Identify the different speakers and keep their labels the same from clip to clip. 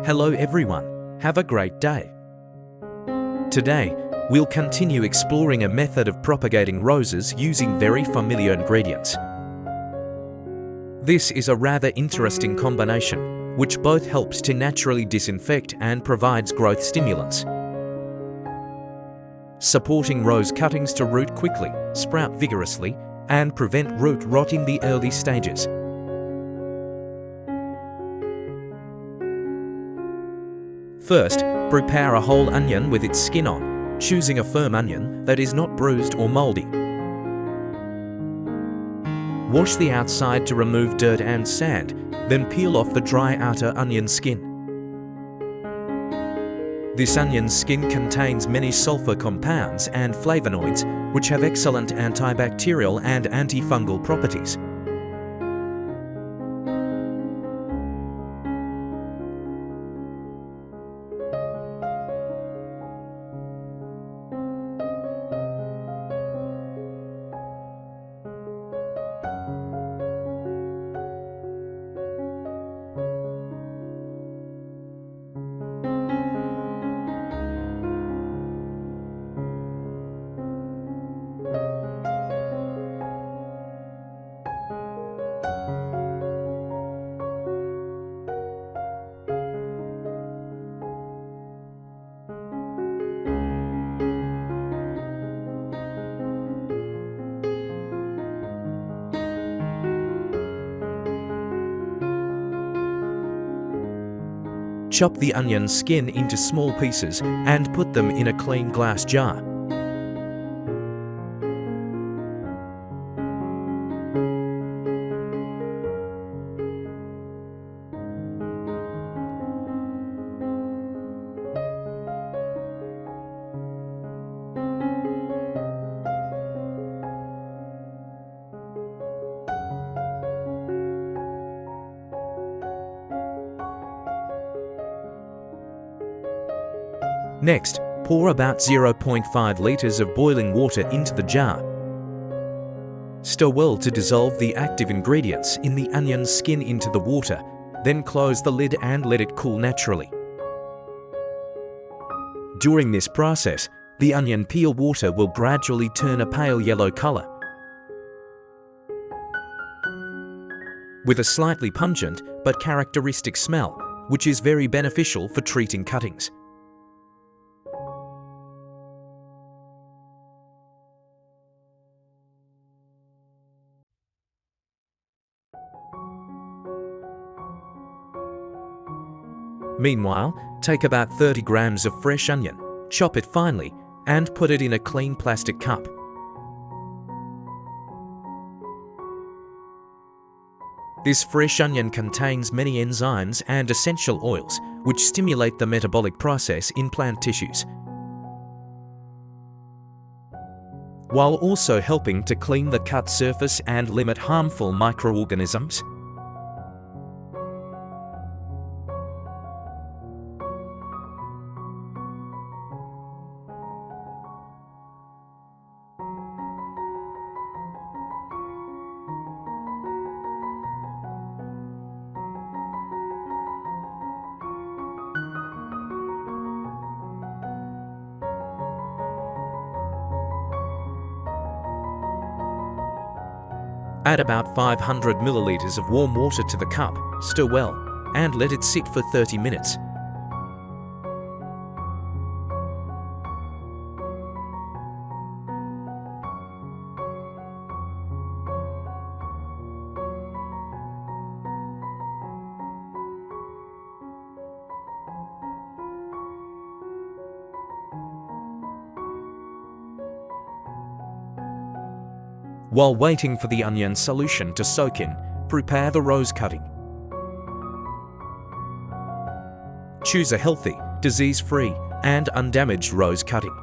Speaker 1: Hello everyone, have a great day. Today, we'll continue exploring a method of propagating roses using very familiar ingredients. This is a rather interesting combination, which both helps to naturally disinfect and provides growth stimulants, supporting rose cuttings to root quickly, sprout vigorously, and prevent root rot in the early stages. First, prepare a whole onion with its skin on, choosing a firm onion that is not bruised or moldy. Wash the outside to remove dirt and sand, then peel off the dry outer onion skin. This onion skin contains many sulfur compounds and flavonoids, which have excellent antibacterial and antifungal properties. Chop the onion skin into small pieces and put them in a clean glass jar. Next, pour about 0.5 litres of boiling water into the jar. Stir well to dissolve the active ingredients in the onion skin into the water, then close the lid and let it cool naturally. During this process, the onion peel water will gradually turn a pale yellow colour, with a slightly pungent but characteristic smell, which is very beneficial for treating cuttings. Meanwhile, take about 30 grams of fresh onion, chop it finely, and put it in a clean plastic cup. This fresh onion contains many enzymes and essential oils, which stimulate the metabolic process in plant tissues, while also helping to clean the cut surface and limit harmful microorganisms. Add about 500 milliliters of warm water to the cup, stir well, and let it sit for 30 minutes. While waiting for the onion solution to soak in, prepare the rose cutting. Choose a healthy, disease-free, and undamaged rose cutting.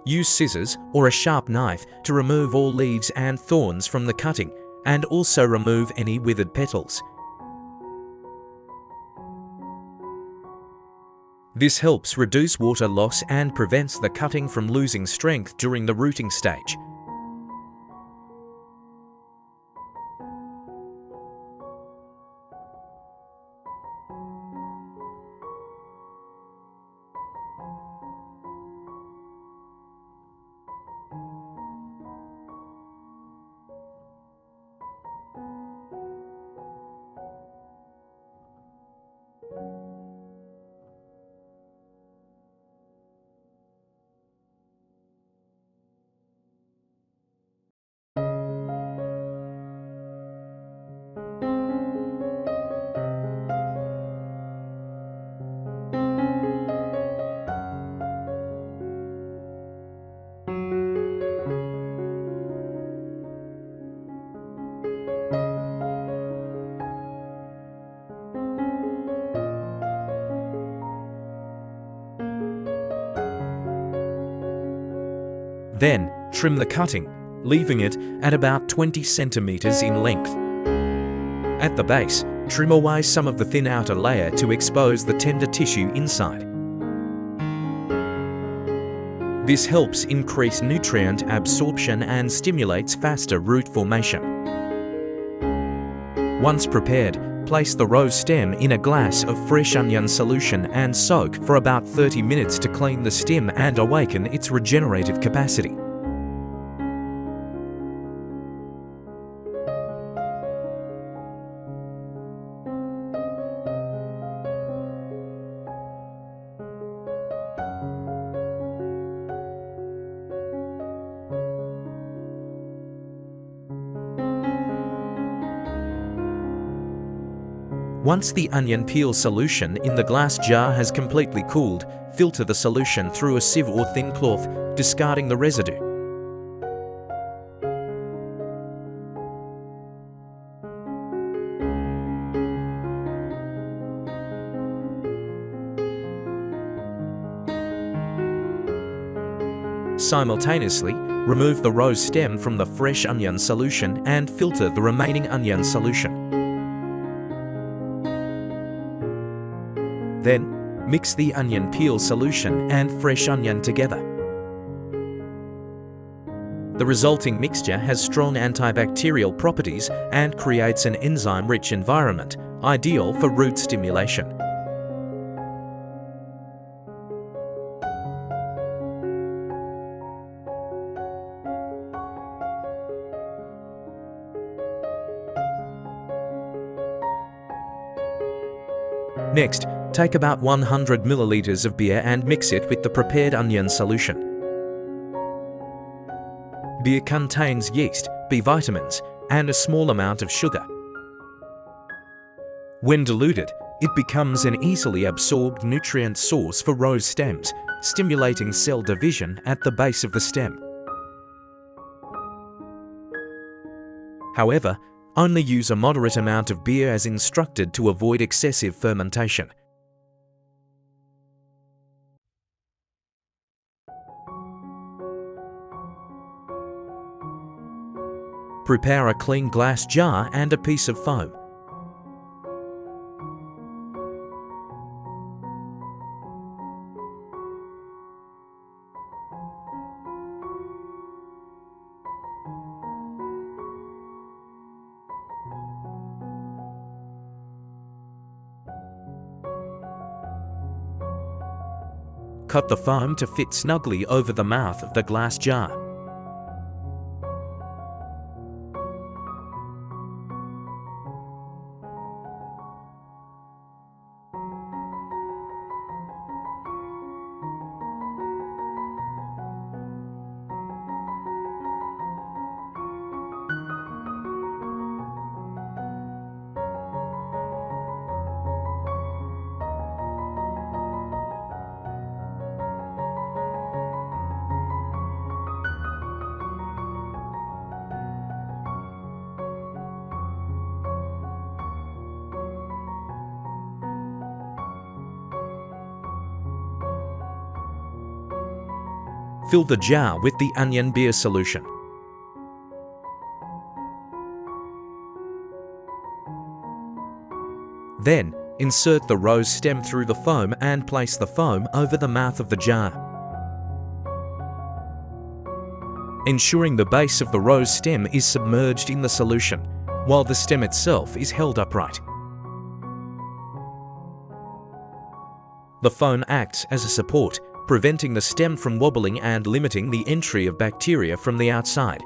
Speaker 1: Use scissors or a sharp knife to remove all leaves and thorns from the cutting, and also remove any withered petals. This helps reduce water loss and prevents the cutting from losing strength during the rooting stage. Then, trim the cutting, leaving it at about 20 centimeters in length. At the base, trim away some of the thin outer layer to expose the tender tissue inside. This helps increase nutrient absorption and stimulates faster root formation. Once prepared, place the rose stem in a glass of fresh onion solution and soak for about 30 minutes to clean the stem and awaken its regenerative capacity. Once the onion peel solution in the glass jar has completely cooled, filter the solution through a sieve or thin cloth, discarding the residue. Simultaneously, remove the rose stem from the fresh onion solution and filter the remaining onion solution. Then, mix the onion peel solution and fresh onion together. The resulting mixture has strong antibacterial properties and creates an enzyme-rich environment, ideal for root stimulation. Next, take about 100 milliliters of beer and mix it with the prepared onion solution. Beer contains yeast, B vitamins, and a small amount of sugar. When diluted, it becomes an easily absorbed nutrient source for rose stems, stimulating cell division at the base of the stem. However, only use a moderate amount of beer as instructed to avoid excessive fermentation. Prepare a clean glass jar and a piece of foam. Cut the foam to fit snugly over the mouth of the glass jar. Fill the jar with the onion beer solution. Then, insert the rose stem through the foam and place the foam over the mouth of the jar. Ensuring the base of the rose stem is submerged in the solution, while the stem itself is held upright. The foam acts as a support, preventing the stem from wobbling and limiting the entry of bacteria from the outside.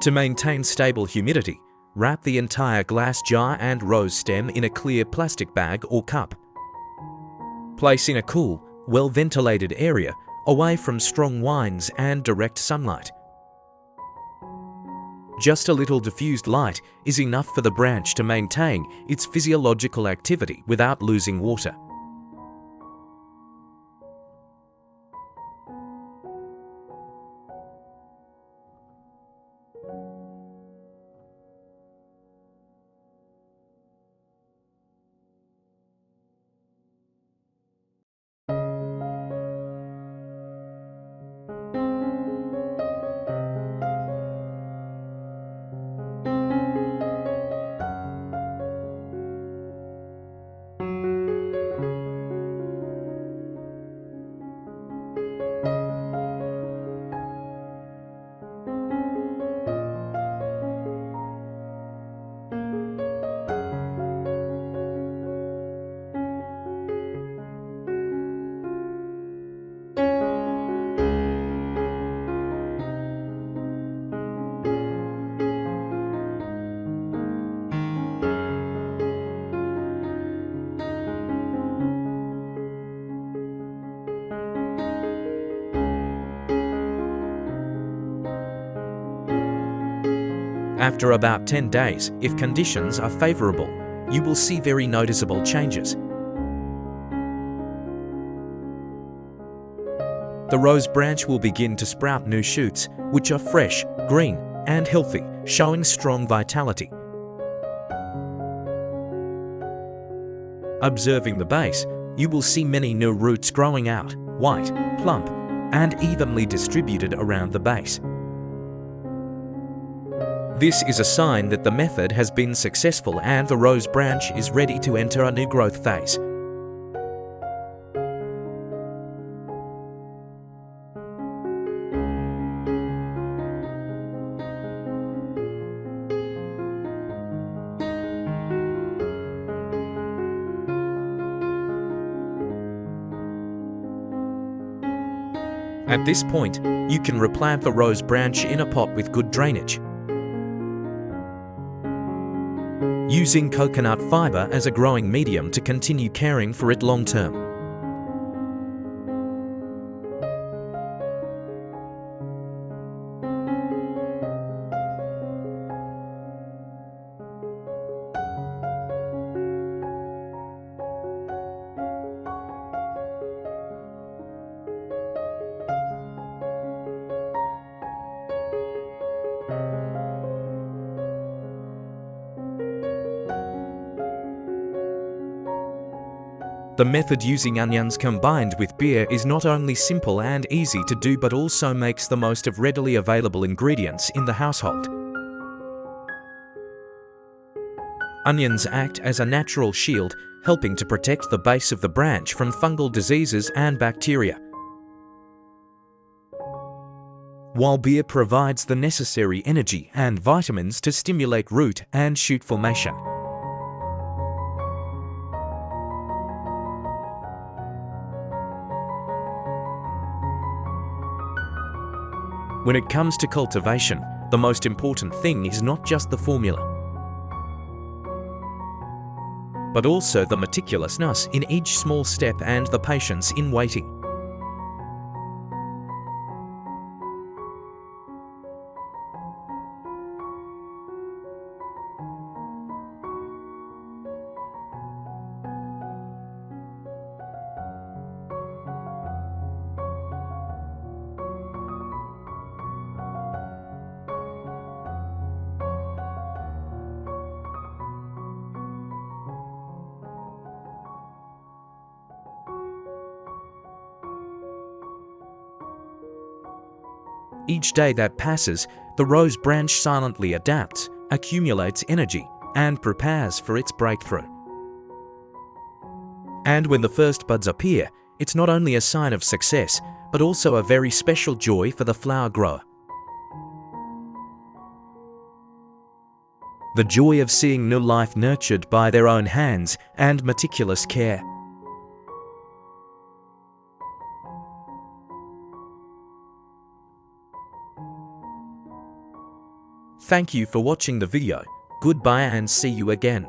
Speaker 1: To maintain stable humidity, wrap the entire glass jar and rose stem in a clear plastic bag or cup. Place in a cool, well-ventilated area away from strong winds and direct sunlight. Just a little diffused light is enough for the branch to maintain its physiological activity without losing water. After about 10 days, if conditions are favorable, you will see very noticeable changes. The rose branch will begin to sprout new shoots, which are fresh, green, and healthy, showing strong vitality. Observing the base, you will see many new roots growing out, white, plump, and evenly distributed around the base. This is a sign that the method has been successful and the rose branch is ready to enter a new growth phase. At this point, you can replant the rose branch in a pot with good drainage. Using coconut fiber as a growing medium to continue caring for it long term. The method using onions combined with beer is not only simple and easy to do but also makes the most of readily available ingredients in the household. Onions act as a natural shield, helping to protect the base of the branch from fungal diseases and bacteria, while beer provides the necessary energy and vitamins to stimulate root and shoot formation. When it comes to cultivation, the most important thing is not just the formula, but also the meticulousness in each small step and the patience in waiting. Each day that passes, the rose branch silently adapts, accumulates energy, and prepares for its breakthrough. And when the first buds appear, it's not only a sign of success, but also a very special joy for the flower grower. The joy of seeing new life nurtured by their own hands and meticulous care. Thank you for watching the video. Goodbye and see you again.